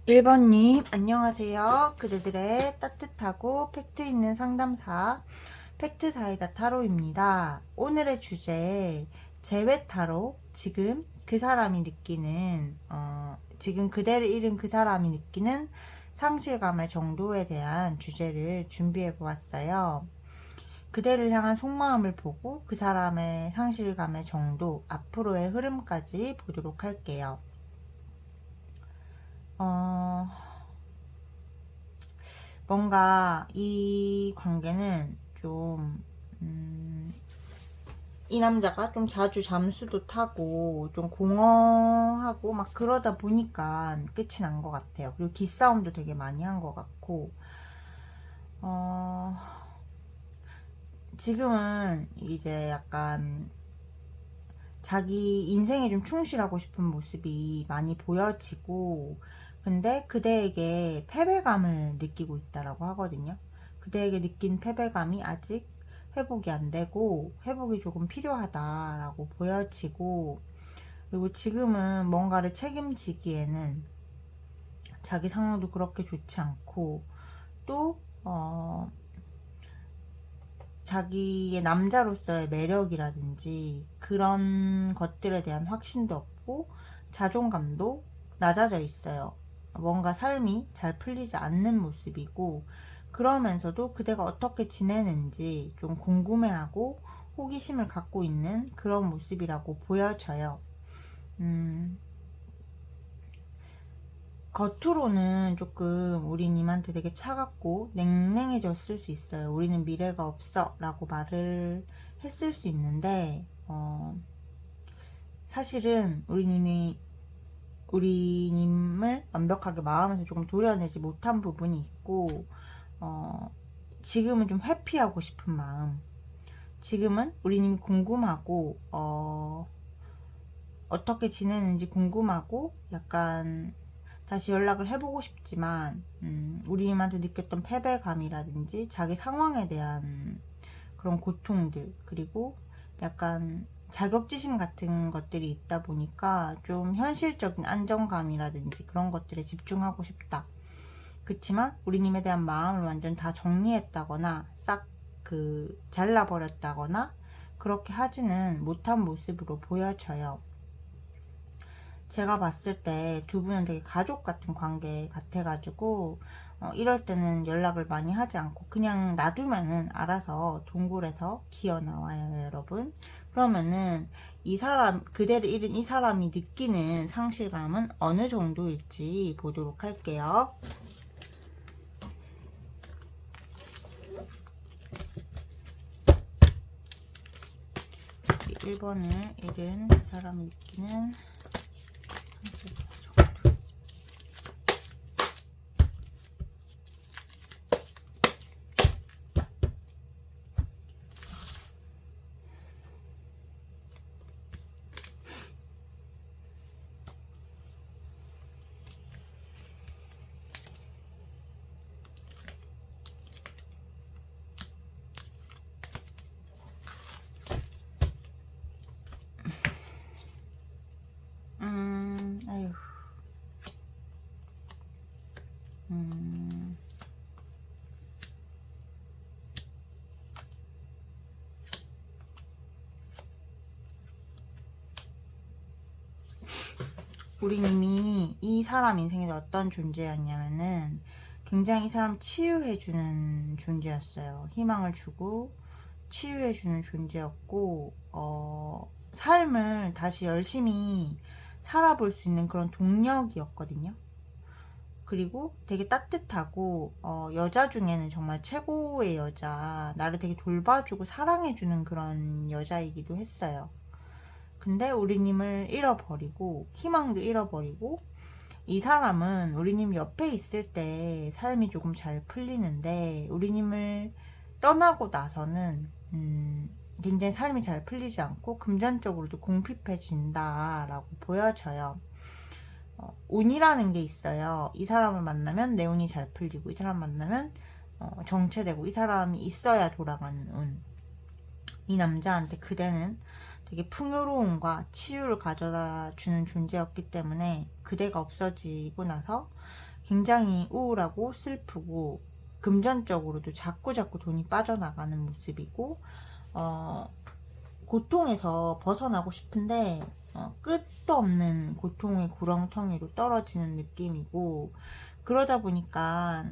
1번님, 안녕하세요. 그대들의 따뜻하고 팩트 있는 상담사, 팩트사이다 타로입니다. 오늘의 주제, 재회 타로, 지금 그 사람이 느끼는, 지금 그대를 잃은 그 사람이 느끼는 상실감의 정도에 대한 주제를 준비해 보았어요. 그대를 향한 속마음을 보고 그 사람의 상실감의 정도, 앞으로의 흐름까지 보도록 할게요. 뭔가 이 관계는 좀, 이 남자가 좀 자주 잠수도 타고 좀 공허하고 막 그러다 보니까 끝이 난 것 같아요. 그리고 기싸움도 되게 많이 한 것 같고, 지금은 이제 약간 자기 인생에 좀 충실하고 싶은 모습이 많이 보여지고, 근데 그대에게 패배감을 느끼고 있다라고 하거든요. 그대에게 느낀 패배감이 아직 회복이 안 되고 회복이 조금 필요하다라고 보여지고, 그리고 지금은 뭔가를 책임지기에는 자기 상황도 그렇게 좋지 않고, 또 자기의 남자로서의 매력이라든지 그런 것들에 대한 확신도 없고 자존감도 낮아져 있어요. 뭔가 삶이 잘 풀리지 않는 모습이고, 그러면서도 그대가 어떻게 지내는지 좀 궁금해하고 호기심을 갖고 있는 그런 모습이라고 보여져요. 겉으로는 조금 우리님한테 되게 차갑고 냉랭해졌을 수 있어요. 우리는 미래가 없어 라고 말을 했을 수 있는데, 사실은 우리님을 완벽하게 마음에서 조금 도려내지 못한 부분이 있고, 지금은 좀 회피하고 싶은 마음, 지금은 우리님이 궁금하고, 어떻게 지내는지 궁금하고, 약간 다시 연락을 해보고 싶지만, 우리님한테 느꼈던 패배감이라든지 자기 상황에 대한 그런 고통들, 그리고 약간 자격지심 같은 것들이 있다 보니까 좀 현실적인 안정감이라든지 그런 것들에 집중하고 싶다. 그치만 우리님에 대한 마음을 완전 다 정리했다거나 싹 잘라버렸다거나 그렇게 하지는 못한 모습으로 보여져요. 제가 봤을 때 두 분은 되게 가족 같은 관계 같아가지고, 이럴 때는 연락을 많이 하지 않고 그냥 놔두면은 알아서 동굴에서 기어 나와요, 여러분. 그러면은 이 사람, 그대를 잃은 이 사람이 느끼는 상실감은 어느 정도일지 보도록 할게요. 1번을 잃은 그 사람이 느끼는 상실감. 아유. 우리님이 이 사람 인생에서 어떤 존재였냐면은 굉장히 이 사람 치유해주는 존재였어요. 희망을 주고 치유해주는 존재였고, 삶을 다시 열심히 살아볼 수 있는 그런 동력이었거든요. 그리고 되게 따뜻하고, 여자 중에는 정말 최고의 여자, 나를 되게 돌봐주고 사랑해주는 그런 여자이기도 했어요. 근데 우리님을 잃어버리고 희망도 잃어버리고, 이 사람은 우리님 옆에 있을 때 삶이 조금 잘 풀리는데 우리님을 떠나고 나서는 굉장히 삶이 잘 풀리지 않고 금전적으로도 궁핍해진다라고 보여져요. 운이라는 게 있어요. 이 사람을 만나면 내 운이 잘 풀리고, 이 사람 만나면 정체되고, 이 사람이 있어야 돌아가는 운. 이 남자한테 그대는 되게 풍요로움과 치유를 가져다 주는 존재였기 때문에 그대가 없어지고 나서 굉장히 우울하고 슬프고 금전적으로도 자꾸자꾸 돈이 빠져나가는 모습이고, 고통에서 벗어나고 싶은데 끝도 없는 고통의 구렁텅이로 떨어지는 느낌이고, 그러다 보니까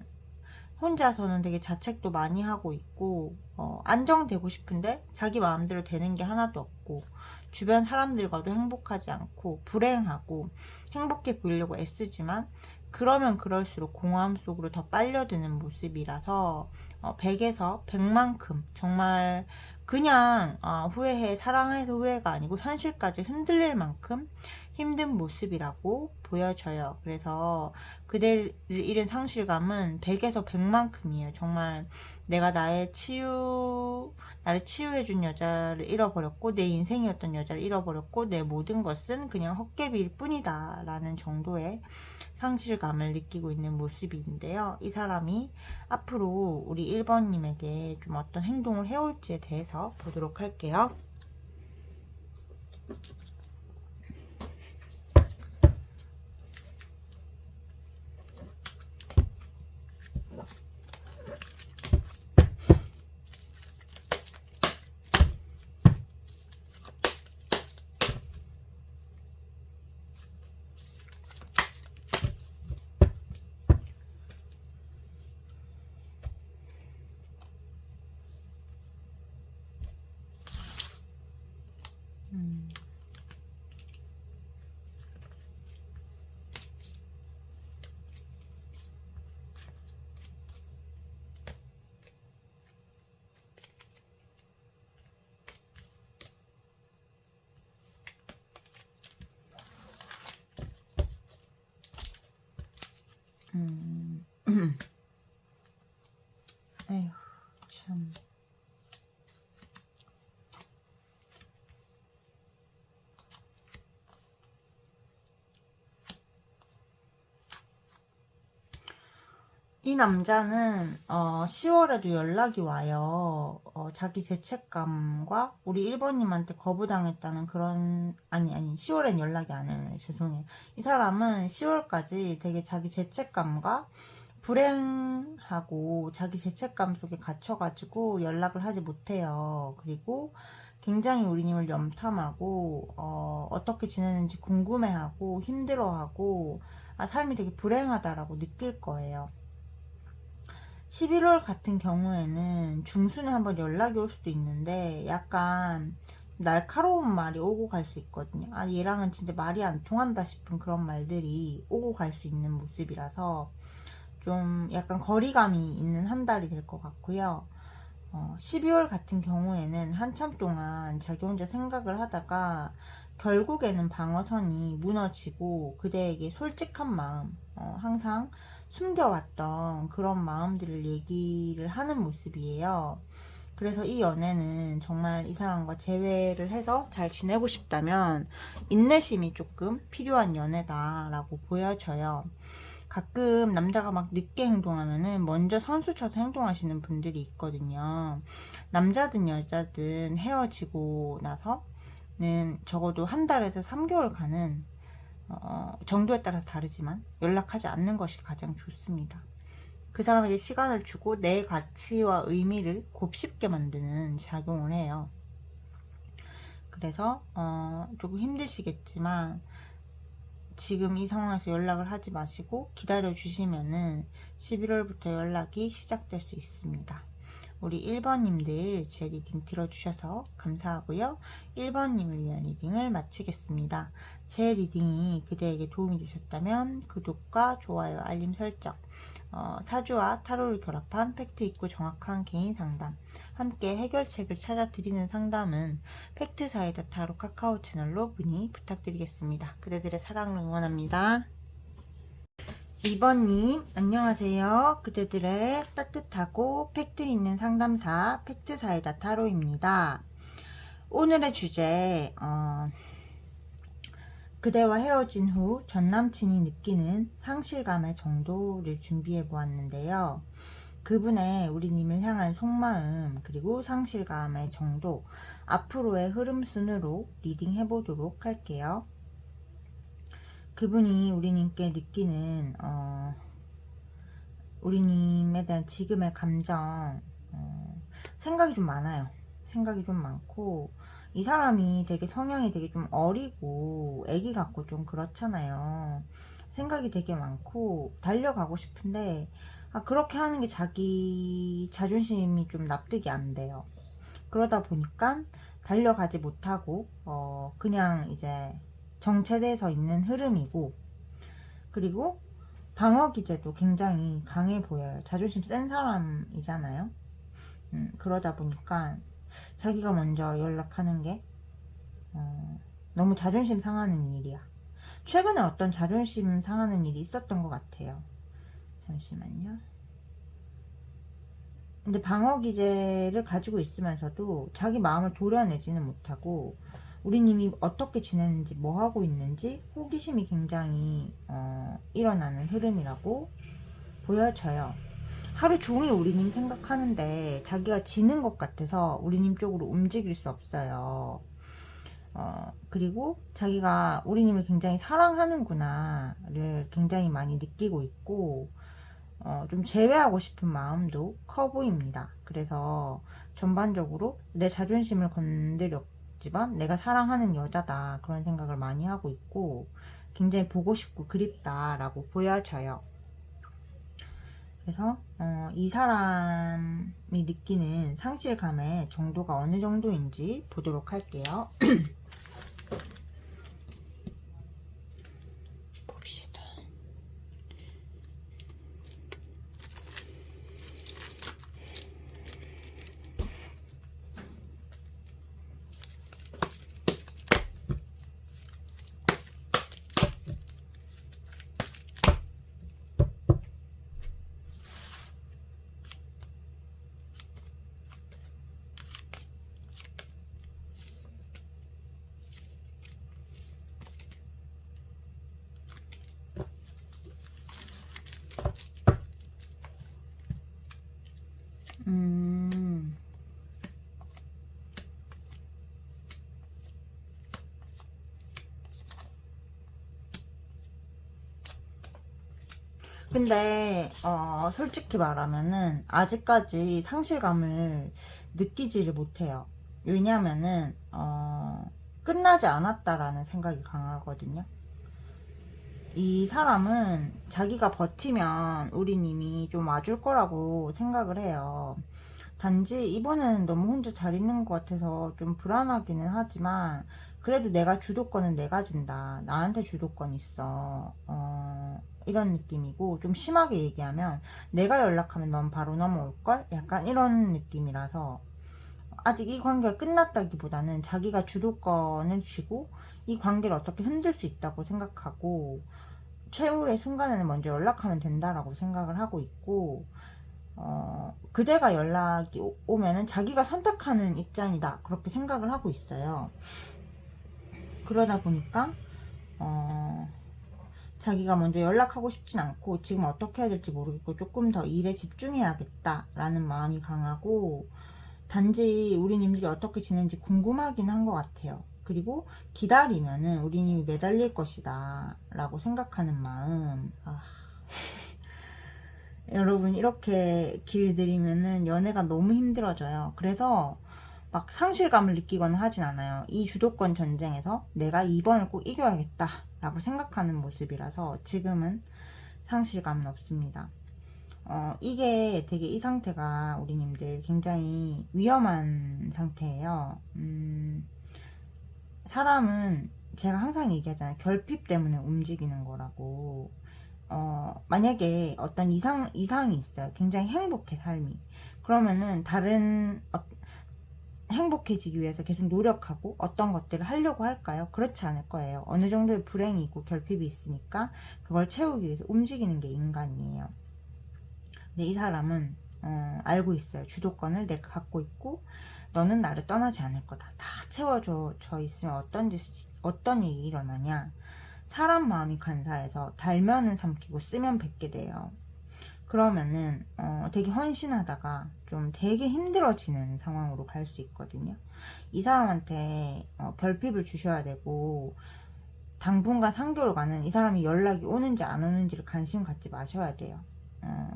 혼자서는 되게 자책도 많이 하고 있고, 안정되고 싶은데 자기 마음대로 되는 게 하나도 없고, 주변 사람들과도 행복하지 않고 불행하고, 행복해 보이려고 애쓰지만 그러면 그럴수록 공허함 속으로 더 빨려드는 모습이라서 100에서 100만큼 정말 그냥 후회해, 사랑해서 후회가 아니고 현실까지 흔들릴 만큼 힘든 모습이라고 보여져요. 그래서 그대를 잃은 상실감은 100에서 100만큼이에요. 정말 내가 나를 치유해준 여자를 잃어버렸고, 내 인생이었던 여자를 잃어버렸고, 내 모든 것은 그냥 헛개비일 뿐이다 라는 정도의 상실감을 느끼고 있는 모습인데요. 이 사람이 앞으로 우리 1번님에게 좀 어떤 행동을 해올지에 대해서 보도록 할게요. 에휴, 참. 이 남자는 10월에도 연락이 와요. 자기 죄책감과 우리 1번님한테 거부당했다는 그런, 아니 10월엔 연락이 안 와요. 죄송해요. 이 사람은 10월까지 되게 자기 죄책감과 불행하고 자기 죄책감 속에 갇혀가지고 연락을 하지 못해요. 그리고 굉장히 우리님을 염탐하고 어떻게 지내는지 궁금해하고 힘들어하고 삶이 되게 불행하다라고 느낄 거예요. 11월 같은 경우에는 중순에 한번 연락이 올 수도 있는데 약간 날카로운 말이 오고 갈 수 있거든요. 얘랑은 진짜 말이 안 통한다 싶은 그런 말들이 오고 갈 수 있는 모습이라서 좀 약간 거리감이 있는 한 달이 될 것 같고요. 12월 같은 경우에는 한참 동안 자기 혼자 생각을 하다가 결국에는 방어선이 무너지고 그대에게 솔직한 마음, 항상 숨겨왔던 그런 마음들을 얘기를 하는 모습이에요. 그래서 이 연애는 정말 이 사람과 재회를 해서 잘 지내고 싶다면 인내심이 조금 필요한 연애다라고 보여져요. 가끔 남자가 막 늦게 행동하면은 먼저 선수 쳐서 행동하시는 분들이 있거든요. 남자든 여자든 헤어지고 나서는 적어도 한 달에서 3개월간은 정도에 따라서 다르지만 연락하지 않는 것이 가장 좋습니다. 그 사람에게 시간을 주고 내 가치와 의미를 곱씹게 만드는 작용을 해요. 그래서 조금 힘드시겠지만 지금 이 상황에서 연락을 하지 마시고 기다려 주시면은 11월부터 연락이 시작될 수 있습니다. 우리 1번님들 제 리딩 들어주셔서 감사하고요. 1번님을 위한 리딩을 마치겠습니다. 제 리딩이 그대에게 도움이 되셨다면 구독과 좋아요, 알림 설정, 사주와 타로를 결합한 팩트 있고 정확한 개인 상담, 함께 해결책을 찾아 드리는 상담은 팩트사이다 타로 카카오 채널로 문의 부탁드리겠습니다. 그대들의 사랑을 응원합니다. 2번님 안녕하세요. 그대들의 따뜻하고 팩트 있는 상담사 팩트사이다 타로입니다. 오늘의 주제 그대와 헤어진 후 전남친이 느끼는 상실감의 정도를 준비해 보았는데요. 그분의 우리님을 향한 속마음 그리고 상실감의 정도, 앞으로의 흐름 순으로 리딩 해보도록 할게요. 그분이 우리님께 느끼는 우리님에 대한 지금의 감정, 생각이 좀 많아요. 생각이 좀 많고, 이 사람이 되게 성향이 되게 좀 어리고 애기 같고 좀 그렇잖아요. 생각이 되게 많고 달려가고 싶은데, 그렇게 하는 게 자기 자존심이 좀 납득이 안 돼요. 그러다 보니까 달려가지 못하고 그냥 이제 정체돼서 있는 흐름이고, 그리고 방어 기제도 굉장히 강해 보여요. 자존심 센 사람이잖아요. 그러다 보니까 자기가 먼저 연락하는 게 너무 자존심 상하는 일이야. 최근에 어떤 자존심 상하는 일이 있었던 것 같아요. 잠시만요. 근데 방어 기제를 가지고 있으면서도 자기 마음을 도려내지는 못하고, 우리님이 어떻게 지내는지 뭐 하고 있는지 호기심이 굉장히 일어나는 흐름이라고 보여져요. 하루 종일 우리님 생각하는데 자기가 지는 것 같아서 우리님 쪽으로 움직일 수 없어요. 그리고 자기가 우리님을 굉장히 사랑하는구나를 굉장히 많이 느끼고 있고, 좀 제외하고 싶은 마음도 커 보입니다. 그래서 전반적으로 내 자존심을 건드렸지만 내가 사랑하는 여자다, 그런 생각을 많이 하고 있고, 굉장히 보고 싶고 그립다라고 보여져요. 그래서 이 사람이 느끼는 상실감의 정도가 어느 정도인지 보도록 할게요. 봅시다. 근데 솔직히 말하면은 아직까지 상실감을 느끼지를 못해요. 왜냐면은 끝나지 않았다라는 생각이 강하거든요. 이 사람은 자기가 버티면 우리님이 좀 와줄 거라고 생각을 해요. 단지 이번에는 너무 혼자 잘 있는 것 같아서 좀 불안하기는 하지만, 그래도 내가 주도권은 내가 진다, 나한테 주도권 있어, 이런 느낌이고, 좀 심하게 얘기하면 내가 연락하면 넌 바로 넘어올걸? 약간 이런 느낌이라서, 아직 이 관계가 끝났다기보다는 자기가 주도권을 쥐고 이 관계를 어떻게 흔들 수 있다고 생각하고, 최후의 순간에는 먼저 연락하면 된다라고 생각을 하고 있고, 그대가 연락이 오면은 자기가 선택하는 입장이다, 그렇게 생각을 하고 있어요. 그러다 보니까 자기가 먼저 연락하고 싶진 않고 지금 어떻게 해야 될지 모르겠고 조금 더 일에 집중해야겠다라는 마음이 강하고, 단지 우리님들이 어떻게 지내는지 궁금하긴 한 것 같아요. 그리고 기다리면은 우리님이 매달릴 것이다 라고 생각하는 마음. 여러분, 이렇게 길들이면은 연애가 너무 힘들어져요. 그래서 막 상실감을 느끼거나 하진 않아요. 이 주도권 전쟁에서 내가 이번을 꼭 이겨야겠다 라고 생각하는 모습이라서 지금은 상실감은 없습니다. 이게 되게, 이 상태가 우리님들 굉장히 위험한 상태예요. 사람은 제가 항상 얘기하잖아요. 결핍 때문에 움직이는 거라고. 만약에 어떤 이상이 있어요. 굉장히 행복해, 삶이. 그러면은 행복해지기 위해서 계속 노력하고 어떤 것들을 하려고 할까요? 그렇지 않을 거예요. 어느 정도의 불행이 있고 결핍이 있으니까 그걸 채우기 위해서 움직이는 게 인간이에요. 근데 이 사람은 알고 있어요. 주도권을 내가 갖고 있고 너는 나를 떠나지 않을 거다. 다 채워져 있으면 어떤 일이 일어나냐? 사람 마음이 간사해서 달면은 삼키고 쓰면 뱉게 돼요. 그러면은 되게 헌신하다가 좀 되게 힘들어지는 상황으로 갈 수 있거든요. 이 사람한테 결핍을 주셔야 되고, 당분간 3개월간은 이 사람이 연락이 오는지 안 오는지를 관심 갖지 마셔야 돼요.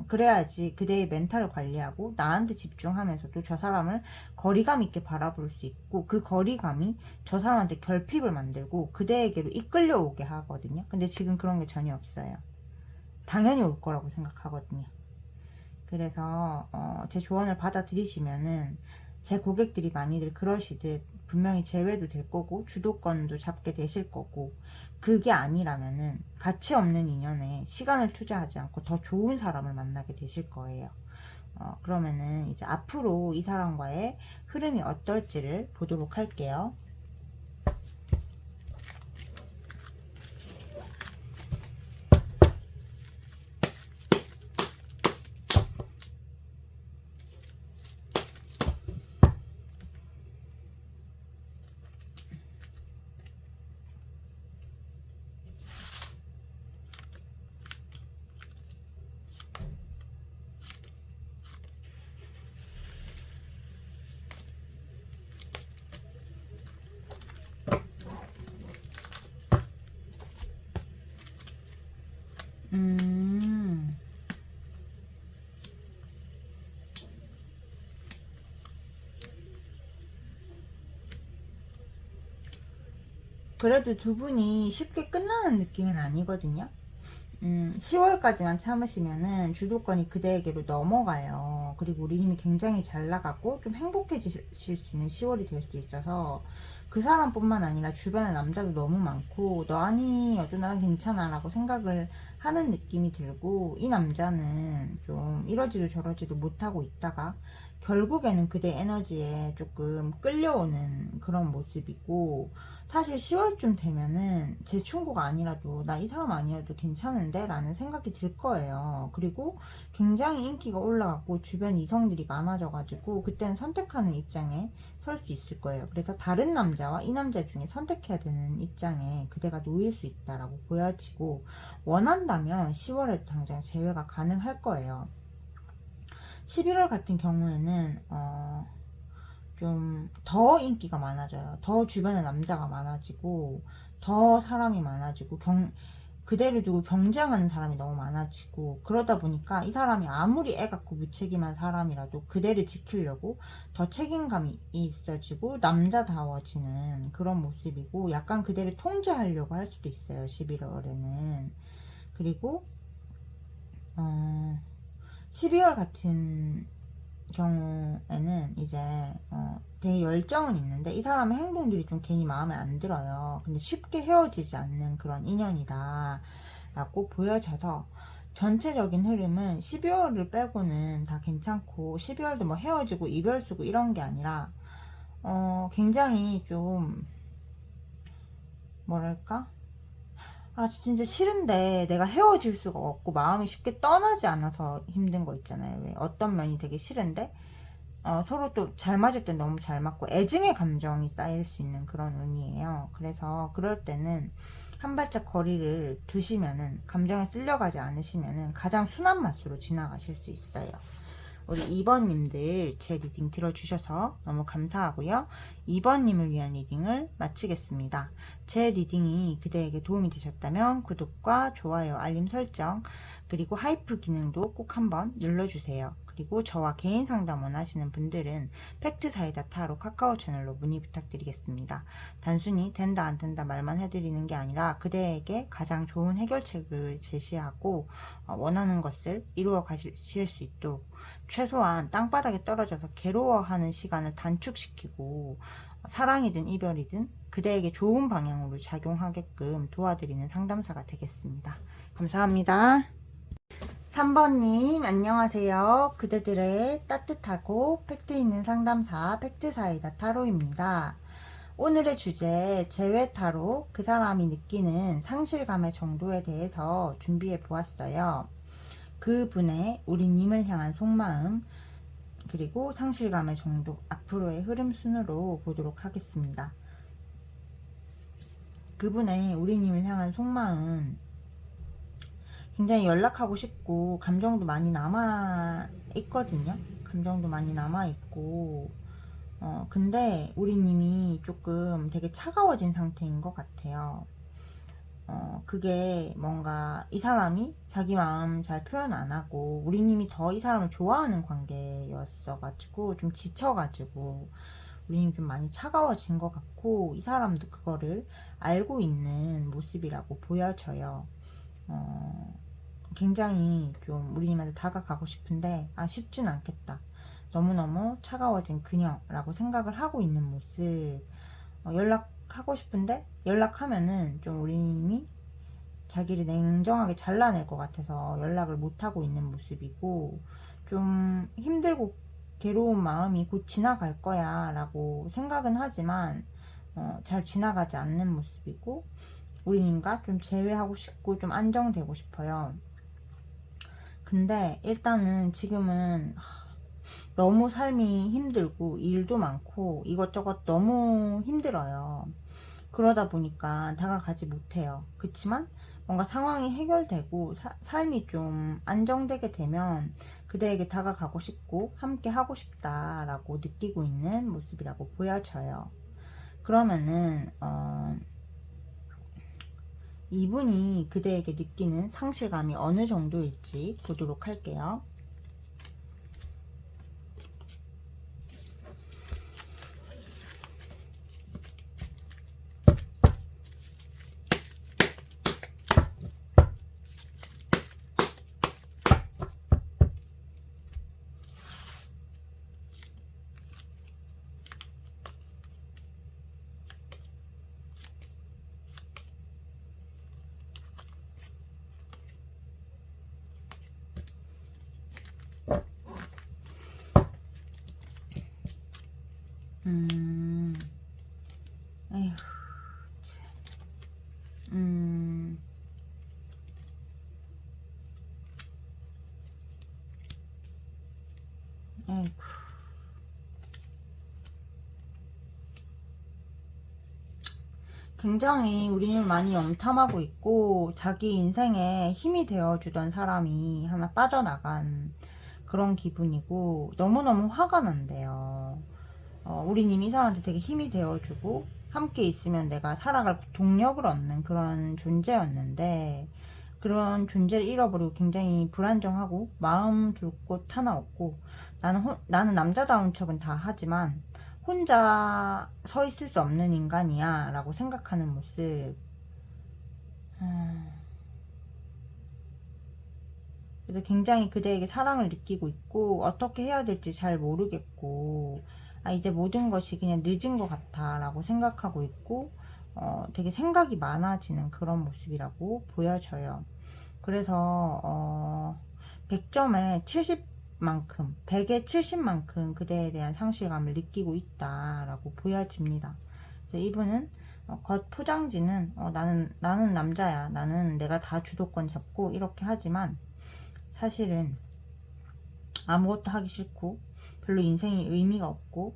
그래야지 그대의 멘탈을 관리하고 나한테 집중하면서도 저 사람을 거리감 있게 바라볼 수 있고, 그 거리감이 저 사람한테 결핍을 만들고 그대에게로 이끌려오게 하거든요. 근데 지금 그런 게 전혀 없어요. 당연히 올 거라고 생각하거든요. 그래서 제 조언을 받아들이시면은, 제 고객들이 많이들 그러시듯 분명히 제외도 될 거고 주도권도 잡게 되실 거고, 그게 아니라면은 가치 없는 인연에 시간을 투자하지 않고 더 좋은 사람을 만나게 되실 거예요. 그러면은 이제 앞으로 이 사람과의 흐름이 어떨지를 보도록 할게요. 음, 그래도 두 분이 쉽게 끝나는 느낌은 아니거든요. 10월까지만 참으시면은 주도권이 그대에게로 넘어가요. 그리고 우리 힘이 굉장히 잘 나가고 좀 행복해지실 수 있는 10월이 될 수 있어서, 그 사람뿐만 아니라 주변에 남자도 너무 많고 너 아니어도 난 괜찮아 라고 생각을 하는 느낌이 들고, 이 남자는 좀 이러지도 저러지도 못하고 있다가 결국에는 그대 에너지에 조금 끌려오는 그런 모습이고, 사실 10월쯤 되면은 제 충고가 아니라도 나 이 사람 아니어도 괜찮은데 라는 생각이 들 거예요. 그리고 굉장히 인기가 올라가고 주변 이성들이 많아져 가지고 그때는 선택하는 입장에 설 수 있을 거예요. 그래서 다른 남자와 이 남자 중에 선택해야 되는 입장에 그대가 놓일 수 있다라고 보여지고, 원한다면 10월에도 당장 재회가 가능할 거예요. 11월 같은 경우에는 좀 더 인기가 많아져요. 더 주변에 남자가 많아지고 더 사람이 많아지고 그대를 두고 경쟁하는 사람이 너무 많아지고, 그러다 보니까 이 사람이 아무리 애 같고 무책임한 사람이라도 그대를 지키려고 더 책임감이 있어지고 남자다워지는 그런 모습이고, 약간 그대를 통제하려고 할 수도 있어요, 11월에는. 그리고 12월 같은 경우에는 이제 되게 열정은 있는데 이 사람의 행동들이 좀 괜히 마음에 안 들어요. 근데 쉽게 헤어지지 않는 그런 인연이다 라고 보여져서, 전체적인 흐름은 12월을 빼고는 다 괜찮고, 12월도 뭐 헤어지고 이별 쓰고 이런 게 아니라 굉장히 좀 뭐랄까, 진짜 싫은데 내가 헤어질 수가 없고 마음이 쉽게 떠나지 않아서 힘든 거 있잖아요. 왜 어떤 면이 되게 싫은데 서로 또 잘 맞을 땐 너무 잘 맞고 애증의 감정이 쌓일 수 있는 그런 운이에요. 그래서 그럴 때는 한 발짝 거리를 두시면은, 감정에 쓸려가지 않으시면은 가장 순한 맛으로 지나가실 수 있어요. 우리 2번님들 제 리딩 들어주셔서 너무 감사하고요. 2번님을 위한 리딩을 마치겠습니다. 제 리딩이 그대에게 도움이 되셨다면 구독과 좋아요, 알림 설정, 그리고 하이프 기능도 꼭 한번 눌러주세요. 그리고 저와 개인 상담 원하시는 분들은 팩트사이다 타로 카카오 채널로 문의 부탁드리겠습니다. 단순히 된다 안 된다 말만 해드리는 게 아니라 그대에게 가장 좋은 해결책을 제시하고 원하는 것을 이루어 가실 수 있도록 최소한 땅바닥에 떨어져서 괴로워하는 시간을 단축시키고, 사랑이든 이별이든 그대에게 좋은 방향으로 작용하게끔 도와드리는 상담사가 되겠습니다. 감사합니다. 3번님 안녕하세요. 그대들의 따뜻하고 팩트 있는 상담사 팩트사이다 타로입니다. 오늘의 주제 재회 타로, 그 사람이 느끼는 상실감의 정도에 대해서 준비해 보았어요. 그분의 우리님을 향한 속마음, 그리고 상실감의 정도, 앞으로의 흐름 순으로 보도록 하겠습니다. 그분의 우리님을 향한 속마음, 굉장히 연락하고 싶고 감정도 많이 남아 있거든요. 감정도 많이 남아 있고 근데 우리님이 조금 되게 차가워진 상태인 것 같아요. 그게 뭔가 이 사람이 자기 마음 잘 표현 안 하고 우리님이 더 이 사람을 좋아하는 관계였어가지고 좀 지쳐가지고 우리님 좀 많이 차가워진 것 같고 이 사람도 그거를 알고 있는 모습이라고 보여져요. 굉장히 좀 우리님한테 다가가고 싶은데 쉽진 않겠다. 너무너무 차가워진 그녀라고 생각을 하고 있는 모습. 연락하고 싶은데 연락하면은 좀 우리님이 자기를 냉정하게 잘라낼 것 같아서 연락을 못하고 있는 모습이고 좀 힘들고 괴로운 마음이 곧 지나갈 거야 라고 생각은 하지만 잘 지나가지 않는 모습이고 우리님과 좀 재회하고 싶고 좀 안정되고 싶어요. 근데 일단은 지금은 너무 삶이 힘들고 일도 많고 이것저것 너무 힘들어요. 그러다 보니까 다가가지 못해요. 그치만 뭔가 상황이 해결되고 삶이 좀 안정되게 되면 그대에게 다가가고 싶고 함께 하고 싶다라고 느끼고 있는 모습이라고 보여져요. 그러면은 이분이 그대에게 느끼는 상실감이 어느 정도일지 보도록 할게요. 에휴, 참. 에이구. 굉장히 우리는 많이 염탐하고 있고 자기 인생에 힘이 되어주던 사람이 하나 빠져나간 그런 기분이고 너무너무 화가 난대요. 우리님 이 사람한테 되게 힘이 되어주고 함께 있으면 내가 살아갈 동력을 얻는 그런 존재였는데 그런 존재를 잃어버리고 굉장히 불안정하고 마음 둘 곳 하나 없고 나는 남자다운 척은 다 하지만 혼자 서 있을 수 없는 인간이야 라고 생각하는 모습. 그래서 굉장히 그대에게 사랑을 느끼고 있고 어떻게 해야 될지 잘 모르겠고 이제 모든 것이 그냥 늦은 것 같아 라고 생각하고 있고 되게 생각이 많아지는 그런 모습이라고 보여져요. 그래서 100점에 70만큼 100에 70만큼 그대에 대한 상실감을 느끼고 있다라고 보여집니다. 그래서 이분은 겉 포장지는 나는 남자야, 나는 내가 다 주도권 잡고 이렇게 하지만 사실은 아무것도 하기 싫고 별로 인생이 의미가 없고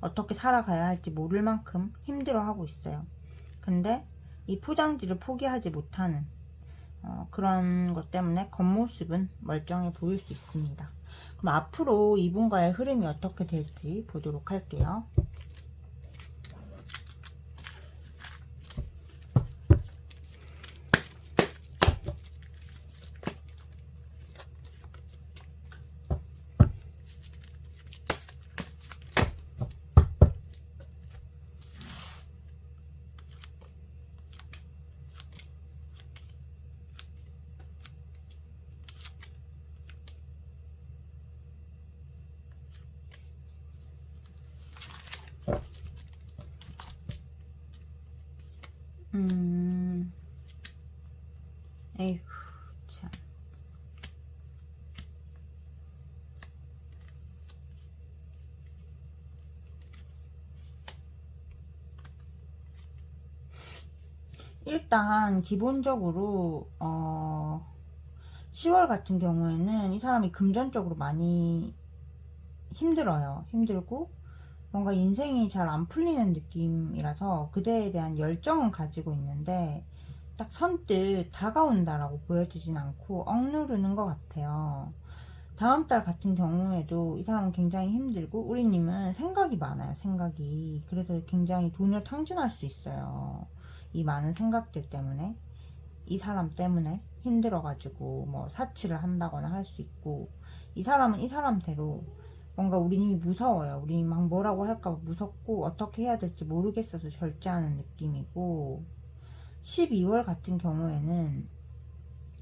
어떻게 살아가야 할지 모를 만큼 힘들어하고 있어요. 근데 이 포장지를 포기하지 못하는 그런 것 때문에 겉모습은 멀쩡해 보일 수 있습니다. 그럼 앞으로 이분과의 흐름이 어떻게 될지 보도록 할게요. 에이구, 참. 일단 기본적으로 10월 같은 경우에는 이 사람이 금전적으로 많이 힘들어요. 힘들고 뭔가 인생이 잘 안 풀리는 느낌이라서 그대에 대한 열정은 가지고 있는데 딱 선뜻 다가온다라고 보여지진 않고 억누르는 것 같아요. 다음 달 같은 경우에도 이 사람은 굉장히 힘들고 우리님은 생각이 많아요. 생각이. 그래서 굉장히 돈을 탕진할 수 있어요. 이 많은 생각들 때문에. 이 사람 때문에 힘들어가지고 뭐 사치를 한다거나 할 수 있고, 이 사람은 이 사람대로 뭔가 우리님이 무서워요. 우리님 막 뭐라고 할까 봐 무섭고 어떻게 해야 될지 모르겠어서 절제하는 느낌이고, 12월 같은 경우에는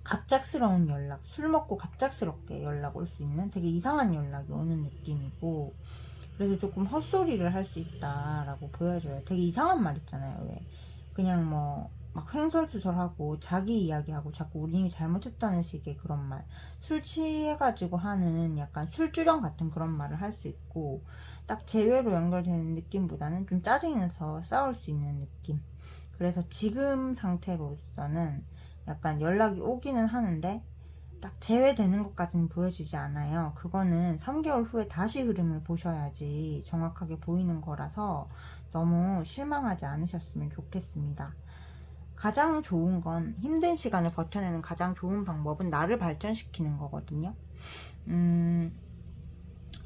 갑작스러운 연락, 술 먹고 갑작스럽게 연락 올 수 있는 되게 이상한 연락이 오는 느낌이고, 그래서 조금 헛소리를 할 수 있다라고 보여줘요. 되게 이상한 말 있잖아요. 왜 그냥 뭐 막 횡설수설하고 자기 이야기하고 자꾸 우리님이 잘못했다는 식의 그런 말, 술 취해가지고 하는 약간 술주정 같은 그런 말을 할 수 있고, 딱 재회로 연결되는 느낌보다는 좀 짜증이 나서 싸울 수 있는 느낌. 그래서 지금 상태로서는 약간 연락이 오기는 하는데 딱 제외되는 것까지는 보여지지 않아요. 그거는 3개월 후에 다시 흐름을 보셔야지 정확하게 보이는 거라서 너무 실망하지 않으셨으면 좋겠습니다. 가장 좋은 건, 힘든 시간을 버텨내는 가장 좋은 방법은 나를 발전시키는 거거든요.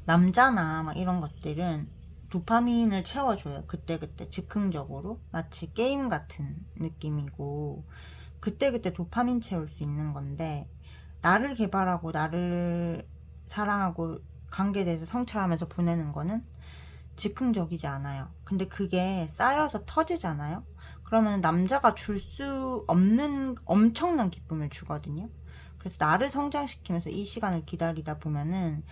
남자나 막 이런 것들은 도파민을 채워줘요. 그때그때 즉흥적으로. 마치 게임 같은 느낌이고, 그때그때 도파민 채울 수 있는 건데, 나를 개발하고 나를 사랑하고 관계에 대해서 성찰하면서 보내는 거는 즉흥적이지 않아요. 근데 그게 쌓여서 터지잖아요. 그러면 남자가 줄 수 없는 엄청난 기쁨을 주거든요. 그래서 나를 성장시키면서 이 시간을 기다리다 보면은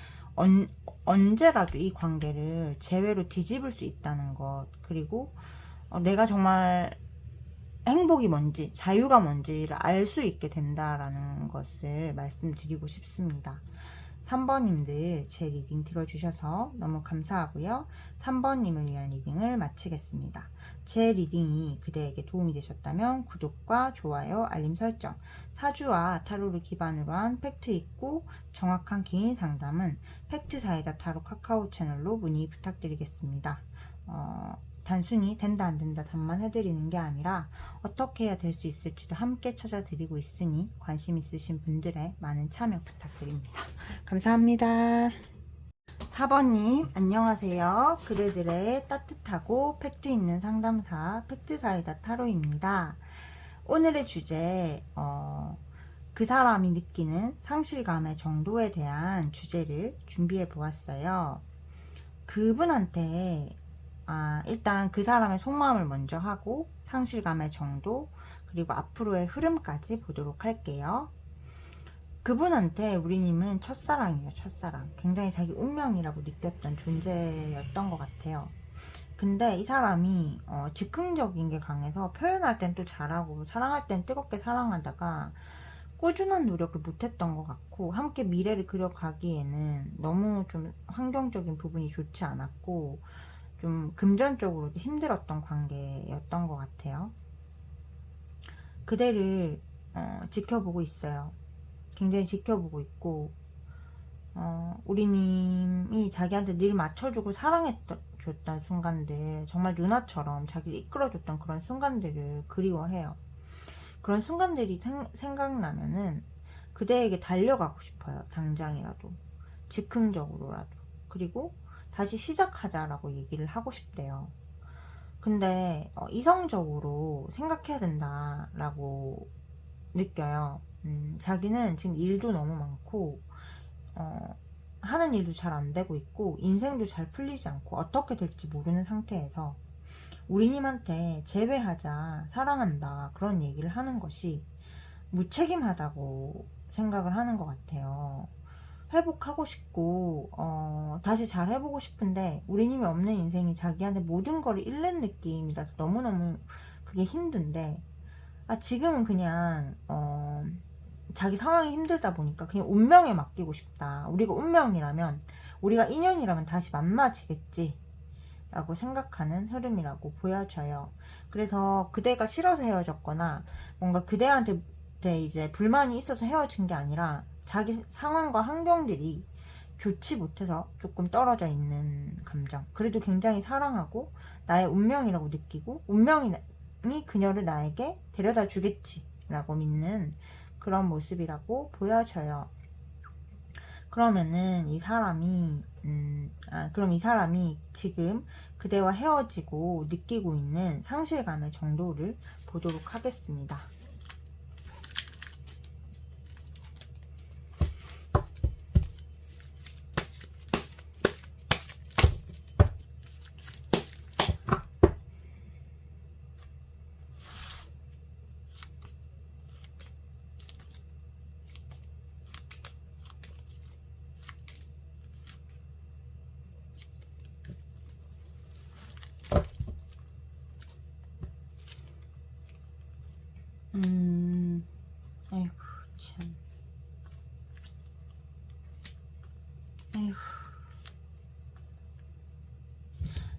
언제라도 이 관계를 재회로 뒤집을 수 있다는 것, 그리고 내가 정말 행복이 뭔지, 자유가 뭔지를 알 수 있게 된다라는 것을 말씀드리고 싶습니다. 3번님들 제 리딩 들어주셔서 너무 감사하고요. 3번님을 위한 리딩을 마치겠습니다. 제 리딩이 그대에게 도움이 되셨다면 구독과 좋아요, 알림 설정, 사주와 타로를 기반으로 한 팩트 있고 정확한 개인 상담은 팩트사이다 타로 카카오 채널로 문의 부탁드리겠습니다. 단순히 된다 안 된다 답만 해드리는 게 아니라 어떻게 해야 될 수 있을지도 함께 찾아드리고 있으니 관심 있으신 분들의 많은 참여 부탁드립니다. 감사합니다. 4번님 안녕하세요. 그대들의 따뜻하고 팩트 있는 상담사 팩트사이다 타로입니다. 오늘의 주제, 그 사람이 느끼는 상실감의 정도에 대한 주제를 준비해 보았어요. 그분한테 일단 그 사람의 속마음을 먼저 하고 상실감의 정도, 그리고 앞으로의 흐름까지 보도록 할게요. 그분한테 우리님은 첫사랑이에요. 첫사랑. 굉장히 자기 운명이라고 느꼈던 존재였던 것 같아요. 근데 이 사람이 즉흥적인 게 강해서 표현할 땐 또 잘하고 사랑할 땐 뜨겁게 사랑하다가 꾸준한 노력을 못했던 것 같고, 함께 미래를 그려가기에는 너무 좀 환경적인 부분이 좋지 않았고 좀 금전적으로도 힘들었던 관계였던 것 같아요. 그대를 지켜보고 있어요. 굉장히 지켜보고 있고, 우리님이 자기한테 늘 맞춰주고 사랑해줬던 순간들, 정말 누나처럼 자기를 이끌어줬던 그런 순간들을 그리워해요. 그런 순간들이 생각나면은 그대에게 달려가고 싶어요. 당장이라도, 즉흥적으로라도. 그리고 다시 시작하자라고 얘기를 하고 싶대요. 근데 이성적으로 생각해야 된다라고 느껴요. 자기는 지금 일도 너무 많고 하는 일도 잘 안 되고 있고 인생도 잘 풀리지 않고 어떻게 될지 모르는 상태에서 우리님한테 재회하자, 사랑한다 그런 얘기를 하는 것이 무책임하다고 생각을 하는 것 같아요. 회복하고 싶고 다시 잘 해보고 싶은데 우리님이 없는 인생이 자기한테 모든 걸 잃는 느낌이라서 너무너무 그게 힘든데, 지금은 그냥 자기 상황이 힘들다 보니까 그냥 운명에 맡기고 싶다. 우리가 운명이라면, 우리가 인연이라면 다시 만나지겠지 라고 생각하는 흐름이라고 보여져요. 그래서 그대가 싫어서 헤어졌거나 뭔가 그대한테 이제 불만이 있어서 헤어진 게 아니라 자기 상황과 환경들이 좋지 못해서 조금 떨어져 있는 감정. 그래도 굉장히 사랑하고 나의 운명이라고 느끼고 운명이 그녀를 나에게 데려다 주겠지 라고 믿는 그런 모습이라고 보여져요. 그러면은 이 사람이 그럼 이 사람이 지금 그대와 헤어지고 느끼고 있는 상실감의 정도를 보도록 하겠습니다.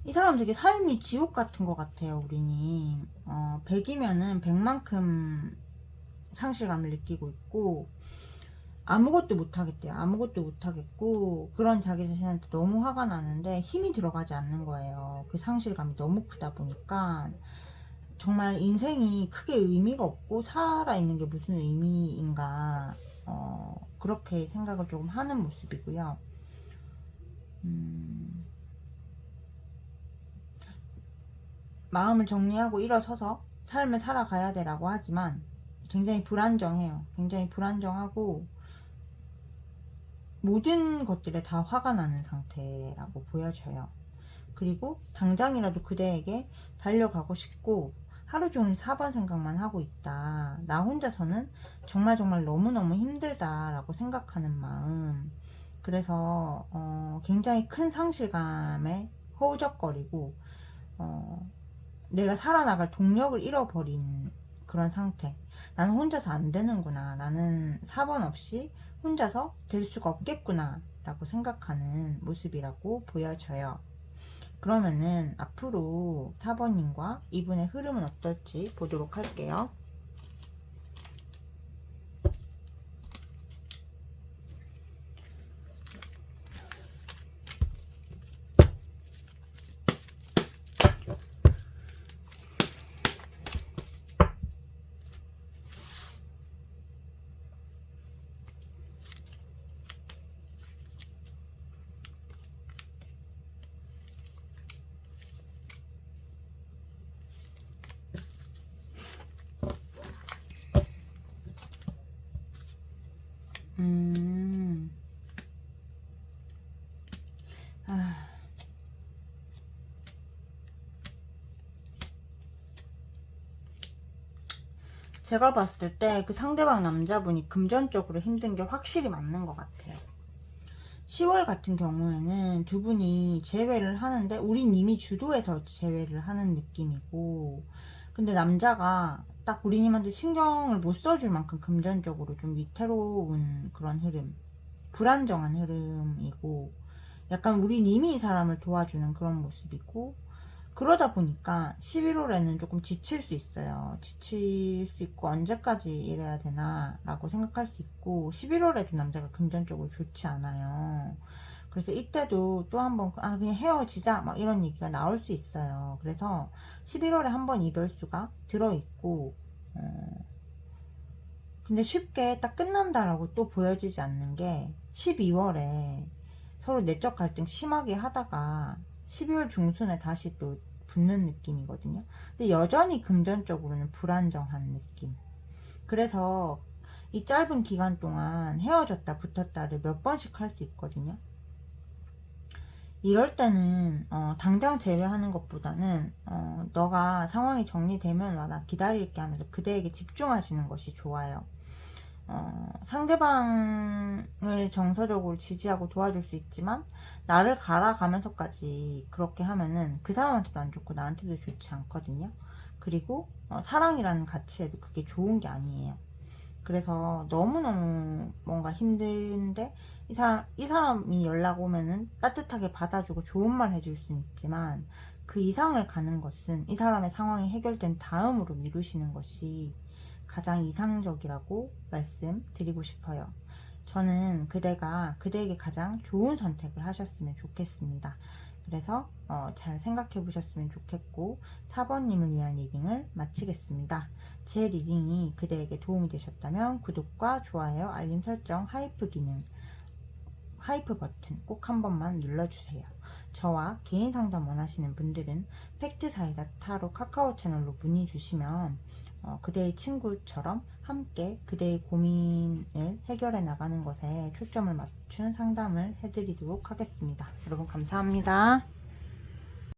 이 사람 되게 삶이 지옥 같은 것 같아요, 우리님. 100이면은 100만큼 상실감을 느끼고 있고, 아무것도 못하겠대요. 아무것도 못하겠고, 그런 자기 자신한테 너무 화가 나는데 힘이 들어가지 않는 거예요. 그 상실감이 너무 크다 보니까. 정말 인생이 크게 의미가 없고, 살아있는 게 무슨 의미인가, 그렇게 생각을 조금 하는 모습이고요. 마음을 정리하고 일어서서 삶을 살아가야 되라고 하지만 굉장히 불안정해요. 굉장히 불안정하고 모든 것들에 다 화가 나는 상태라고 보여져요. 그리고 당장이라도 그대에게 달려가고 싶고 하루 종일 4번 생각만 하고 있다. 나 혼자서는 정말 정말 너무너무 힘들다라고 생각하는 마음. 그래서 굉장히 큰 상실감에 허우적거리고 내가 살아나갈 동력을 잃어버린 그런 상태. 나는 혼자서 안 되는구나. 나는 4번 없이 혼자서 될 수가 없겠구나. 라고 생각하는 모습이라고 보여져요. 그러면은 앞으로 4번님과 이분의 흐름은 어떨지 보도록 할게요. 제가 봤을 때 그 상대방 남자분이 금전적으로 힘든 게 확실히 맞는 것 같아요. 10월 같은 경우에는 두 분이 재회를 하는데 우린 이미 주도해서 재회를 하는 느낌이고, 근데 남자가 딱 우리님한테 신경을 못 써줄 만큼 금전적으로 좀 위태로운 그런 흐름, 불안정한 흐름이고, 약간 우리님이 이 사람을 도와주는 그런 모습이고, 그러다 보니까 11월에는 조금 지칠 수 있어요. 지칠 수 있고 언제까지 이래야 되나 라고 생각할 수 있고, 11월에도 남자가 금전적으로 좋지 않아요. 그래서 이때도 또 한번 그냥 헤어지자 막 이런 얘기가 나올 수 있어요. 그래서 11월에 한번 이별수가 들어있고, 근데 쉽게 딱 끝난다라고 또 보여지지 않는 게 12월에 서로 내적 갈등 심하게 하다가 12월 중순에 다시 또 붙는 느낌이거든요. 근데 여전히 금전적으로는 불안정한 느낌. 그래서 이 짧은 기간 동안 헤어졌다 붙었다를 몇 번씩 할 수 있거든요. 이럴 때는 당장 제외하는 것보다는 너가 상황이 정리되면 와, 나 기다릴게 하면서 그대에게 집중하시는 것이 좋아요. 상대방을 정서적으로 지지하고 도와줄 수 있지만 나를 갈아가면서까지 그렇게 하면은 그 사람한테도 안 좋고 나한테도 좋지 않거든요. 그리고 사랑이라는 가치에도 그게 좋은 게 아니에요. 그래서 너무너무 뭔가 힘든데 이 사람이 연락 오면은 따뜻하게 받아주고 좋은 말 해줄 수는 있지만 그 이상을 가는 것은 이 사람의 상황이 해결된 다음으로 미루시는 것이 가장 이상적이라고 말씀드리고 싶어요. 저는 그대가 그대에게 가장 좋은 선택을 하셨으면 좋겠습니다. 그래서 잘 생각해 보셨으면 좋겠고 4번님을 위한 리딩을 마치겠습니다. 제 리딩이 그대에게 도움이 되셨다면 구독과 좋아요, 알림 설정, 하이프 기능, 하이프 버튼 꼭 한 번만 눌러주세요. 저와 개인 상담 원하시는 분들은 팩트사이다 타로 카카오 채널로 문의 주시면 그대의 친구처럼 함께 그대의 고민을 해결해 나가는 것에 초점을 맞춘 상담을 해드리도록 하겠습니다. 여러분 감사합니다.